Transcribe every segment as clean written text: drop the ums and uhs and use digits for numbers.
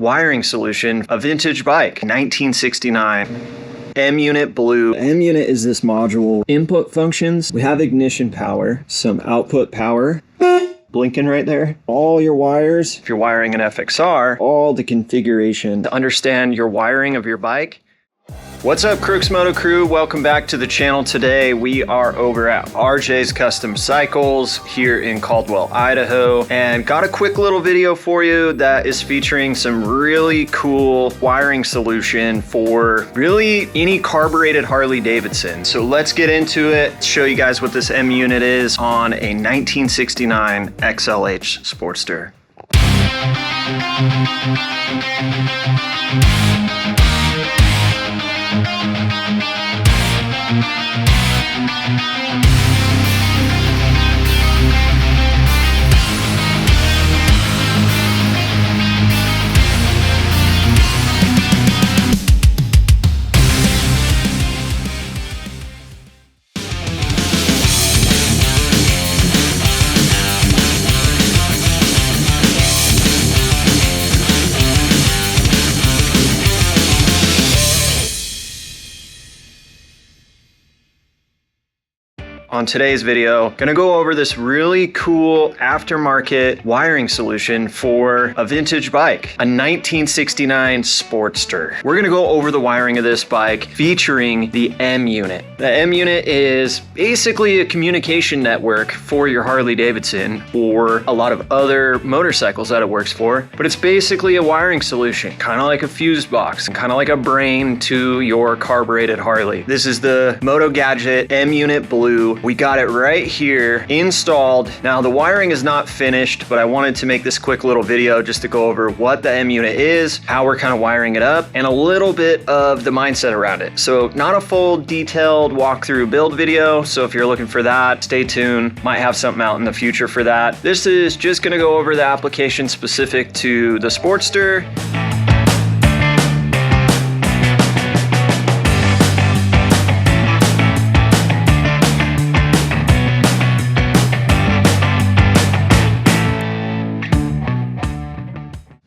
wiring solution, a vintage bike, 1969. M-unit blue. M-unit is this module. Input functions, we have ignition power, some output power, blinking right there. All your wires, if you're wiring an FXR, all the configuration to understand your wiring of your bike. What's up, CROOKS Moto crew? Welcome back to the channel. Today we are over at RJ's Custom Cycles here in Caldwell, Idaho, and got a quick little video for you that is featuring some really cool wiring solution for really any carbureted Harley-Davidson. So let's get into it, show you guys what this M unit is on a 1969 XLH Sportster. On today's video, gonna go over this really cool aftermarket wiring solution for a vintage bike, a 1969 Sportster. We're gonna go over the wiring of this bike featuring the M unit. The M unit is basically a communication network for your Harley-Davidson or a lot of other motorcycles that it works for, but it's basically a wiring solution, kind of like a fuse box, kind of like a brain to your carbureted Harley. This is the motogadget M unit blue. We got it right here installed. Now the wiring is not finished, but I wanted to make this quick little video just to go over what the M unit is, how we're kind of wiring it up, and a little bit of the mindset around it. So not a full detailed walkthrough build video. So if you're looking for that, stay tuned. Might have something out in the future for that. This is just gonna go over the application specific to the Sportster.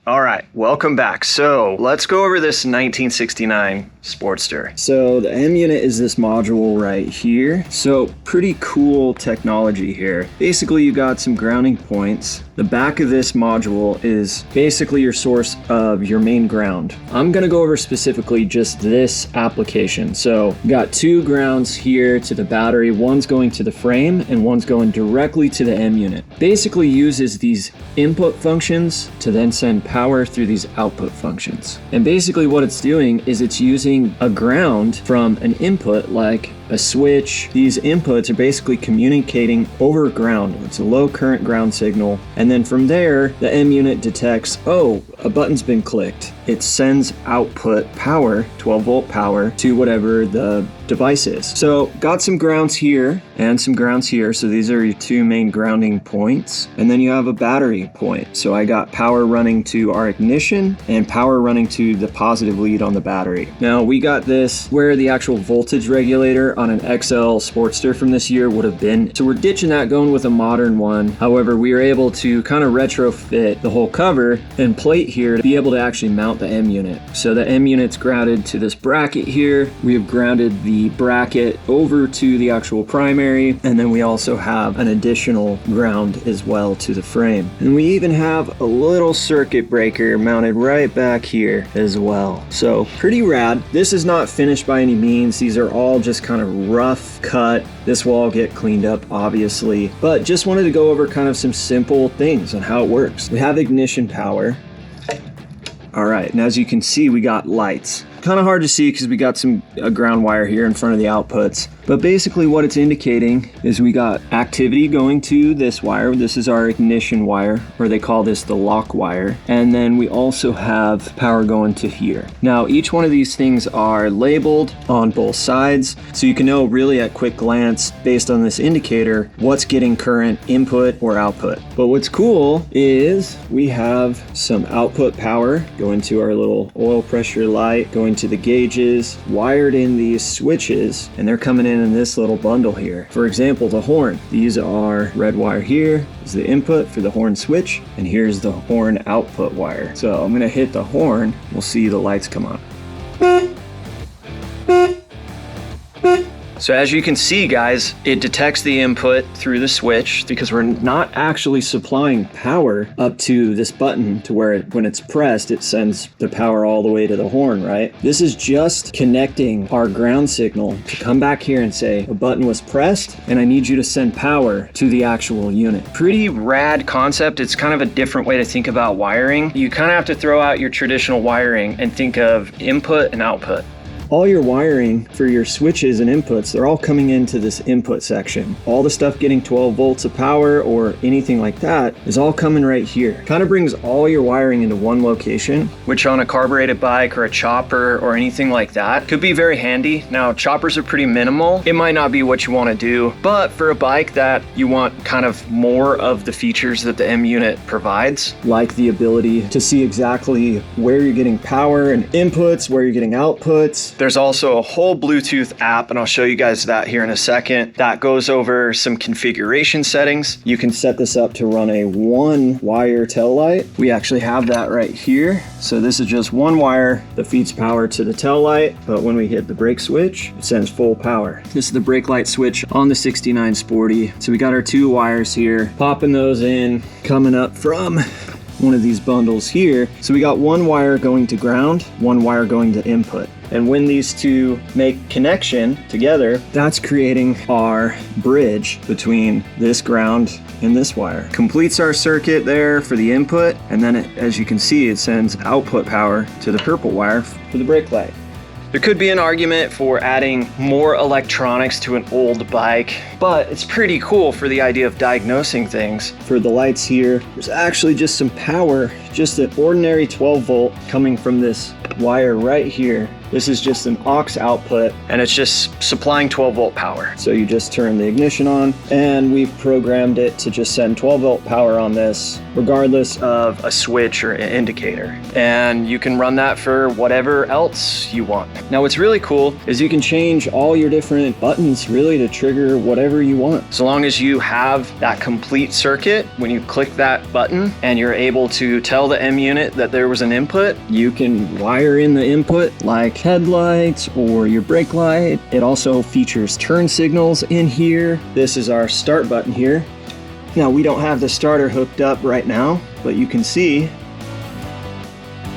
All right, welcome back. So let's go over this 1969 Sportster. So the M unit is this module right here. So pretty cool technology here. Basically, you got some grounding points. The back of this module is basically your source of your main ground. I'm gonna go over specifically just this application. So you got two grounds here to the battery. One's going to the frame and one's going directly to the M unit. Basically uses these input functions to then send power through these output functions. And basically what it's doing is it's using a ground from an input like a switch. These inputs are basically communicating over ground. It's a low current ground signal. And then from there, the M unit detects, oh, a button's been clicked. It sends output power, 12 volt power, to whatever the device is. So got some grounds here and some grounds here. So these are your two main grounding points. And then you have a battery point. So I got power running to our ignition and power running to the positive lead on the battery. Now we got this where the actual voltage regulator on an XL Sportster from this year would have been. So we're ditching that, going with a modern one. However, we were able to kind of retrofit the whole cover and plate here to be able to actually mount the M unit. So the M unit's grounded to this bracket here. We have grounded the bracket over to the actual primary, and then we also have an additional ground as well to the frame. And we even have a little circuit breaker mounted right back here as well. So pretty rad. This is not finished by any means. These are all just kind of rough cut. This will all get cleaned up obviously, but just wanted to go over kind of some simple things on how it works. We have ignition power. All right, and as you can see, we got lights. Kind of hard to see because we got some ground wire here in front of the outputs. But basically what it's indicating is we got activity going to this wire. This is our ignition wire, or they call this the lock wire. And then we also have power going to here. Now, each one of these things are labeled on both sides. So you can know really at quick glance, based on this indicator, what's getting current input or output. But what's cool is we have some output power going to our little oil pressure light, going to the gauges, wired in these switches, and they're coming in this little bundle here. For example, the horn. These are red wire here is the input for the horn switch, and here's the horn output wire. So I'm gonna hit the horn, we'll see the lights come on. So as you can see, guys, it detects the input through the switch because we're not actually supplying power up to this button to where when it's pressed, it sends the power all the way to the horn, right? This is just connecting our ground signal to come back here and say, a button was pressed and I need you to send power to the actual unit. Pretty rad concept. It's kind of a different way to think about wiring. You kind of have to throw out your traditional wiring and think of input and output. All your wiring for your switches and inputs, they're all coming into this input section. All the stuff getting 12 volts of power or anything like that is all coming right here. Kind of brings all your wiring into one location, which on a carbureted bike or a chopper or anything like that could be very handy. Now, choppers are pretty minimal. It might not be what you want to do, but for a bike that you want kind of more of the features that the M unit provides, like the ability to see exactly where you're getting power and inputs, where you're getting outputs. There's also a whole Bluetooth app, and I'll show you guys that here in a second, that goes over some configuration settings. You can set this up to run a 1-wire tail light. We actually have that right here. So this is just 1 wire that feeds power to the tail light, but when we hit the brake switch, it sends full power. This is the brake light switch on the 69 Sporty. So we got our 2 wires here, popping those in, coming up from one of these bundles here. So we got 1 wire going to ground, 1 wire going to input. And when these two make connection together, that's creating our bridge between this ground and this wire. Completes our circuit there for the input, and then as you can see, it sends output power to the purple wire for the brake light. There could be an argument for adding more electronics to an old bike, but it's pretty cool for the idea of diagnosing things. For the lights here, there's actually just some power, just an ordinary 12 volt coming from this wire right here. This is just an aux output, and it's just supplying 12 volt power. So you just turn the ignition on, and we've programmed it to just send 12 volt power on this, regardless of a switch or an indicator. And you can run that for whatever else you want. Now what's really cool is you can change all your different buttons really to trigger whatever you want. So long as you have that complete circuit, when you click that button and you're able to tell the M unit that there was an input, you can wire in the input like headlights or your brake light. It also features turn signals in here. This is our start button here. Now we don't have the starter hooked up right now, but you can see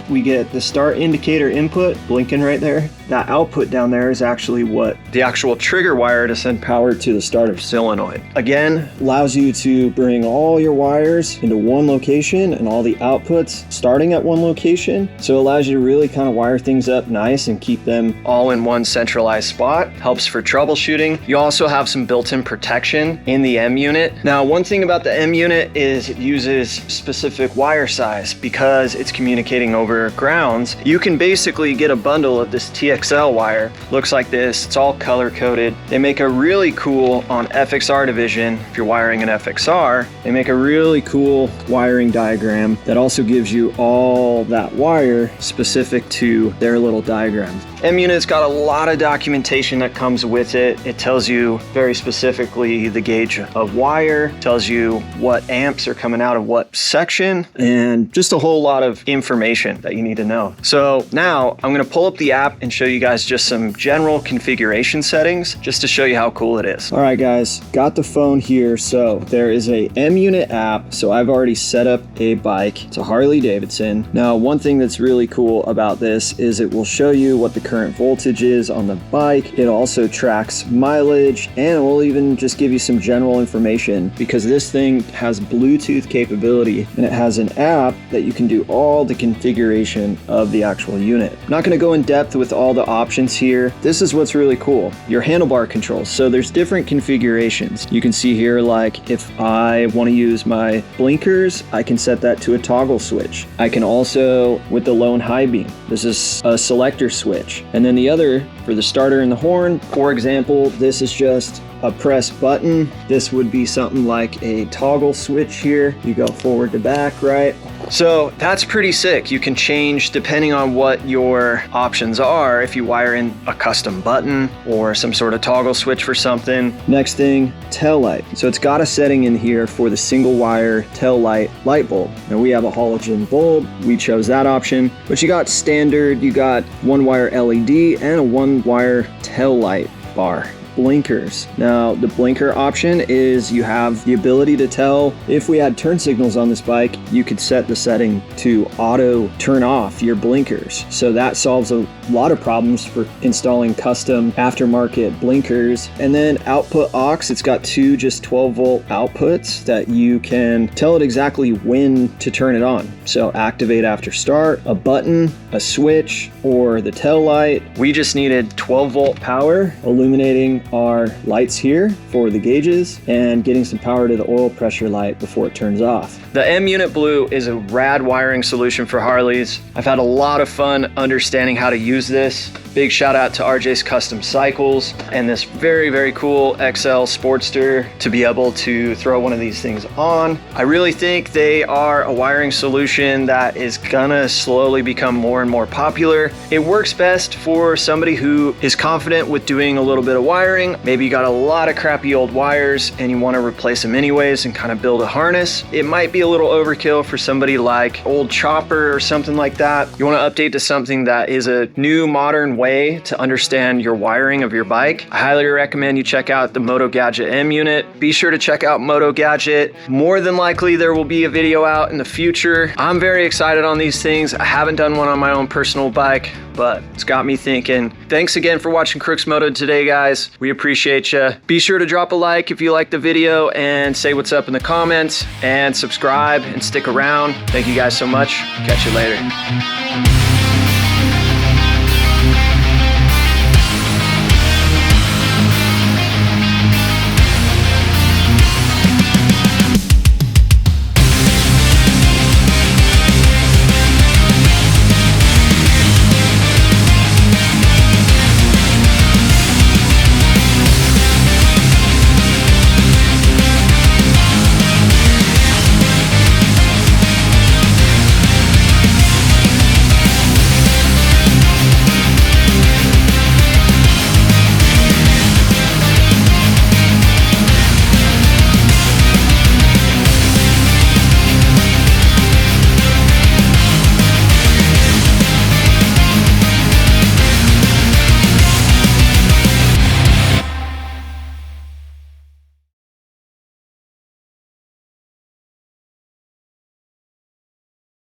we get the start indicator input blinking right there. That output down there is actually what the actual trigger wire to send power to the starter solenoid. Again, allows you to bring all your wires into one location and all the outputs starting at one location. So it allows you to really kind of wire things up nice and keep them all in one centralized spot. Helps for troubleshooting. You also have some built-in protection in the M unit. Now, one thing about the M unit is it uses specific wire size because it's communicating over grounds. You can basically get a bundle of this TXL wire. Looks like this. It's all color coded. They make a really cool, on FXR division, if you're wiring an FXR, they make a really cool wiring diagram that also gives you all that wire specific to their little diagrams. M unit's got a lot of documentation that comes with it. It tells you very specifically the gauge of wire, tells you what amps are coming out of what section, and just a whole lot of information that you need to know. So now I'm gonna pull up the app and show you guys just some general configuration settings just to show you how cool it is. All right guys, got the phone here. So there is a M unit app. So I've already set up a bike. It's a Harley-Davidson. Now, one thing that's really cool about this is it will show you what the current voltage is on the bike. It also tracks mileage, and it will even just give you some general information because this thing has Bluetooth capability and it has an app that you can do all the configuration of the actual unit. I'm not going to go in depth with all the options here. This is what's really cool. Your handlebar controls. So there's different configurations. You can see here, like if I want to use my blinkers, I can set that to a toggle switch. I can also, with the low and high beam, this is a selector switch. And then the other for the starter and the horn, for example, this is just a press button. This would be something like a toggle switch here. You go forward to back, right? So that's pretty sick. You can change depending on what your options are. If you wire in a custom button or some sort of toggle switch for something. Next thing, tail light. So it's got a setting in here for the single wire tail light bulb. Now we have a halogen bulb. We chose that option, but you got standard, you got one wire LED and a one wire tail light bar. Blinkers. Now the blinker option is you have the ability to tell if we had turn signals on this bike, you could set the setting to auto turn off your blinkers. So that solves a lot of problems for installing custom aftermarket blinkers. And then output aux, it's got two just 12-volt outputs that you can tell it exactly when to turn it on. So activate after start, a button, a switch, or the tail light. We just needed 12-volt power, illuminating our lights here for the gauges and getting some power to the oil pressure light before it turns off. The M-Unit Blue is a rad wiring solution for Harleys. I've had a lot of fun understanding how to use this. Big shout out to RJ's Custom Cycles and this very, very cool XL Sportster to be able to throw one of these things on. I really think they are a wiring solution that is gonna slowly become more and more popular. It works best for somebody who is confident with doing a little bit of wiring. Maybe you got a lot of crappy old wires and you want to replace them anyways and kind of build a harness. It might be a little overkill for somebody like old chopper or something like that. You want to update to something that is a new modern way to understand your wiring of your bike. I highly recommend you check out the motogadget M-Unit. Be sure to check out motogadget. More than likely there will be a video out in the future. I'm very excited on these things. I haven't done one on my own personal bike, but it's got me thinking. Thanks again for watching Crooks Moto today, guys. We appreciate you. Be sure to drop a like if you like the video and say what's up in the comments and subscribe and stick around. Thank you guys so much. Catch you later.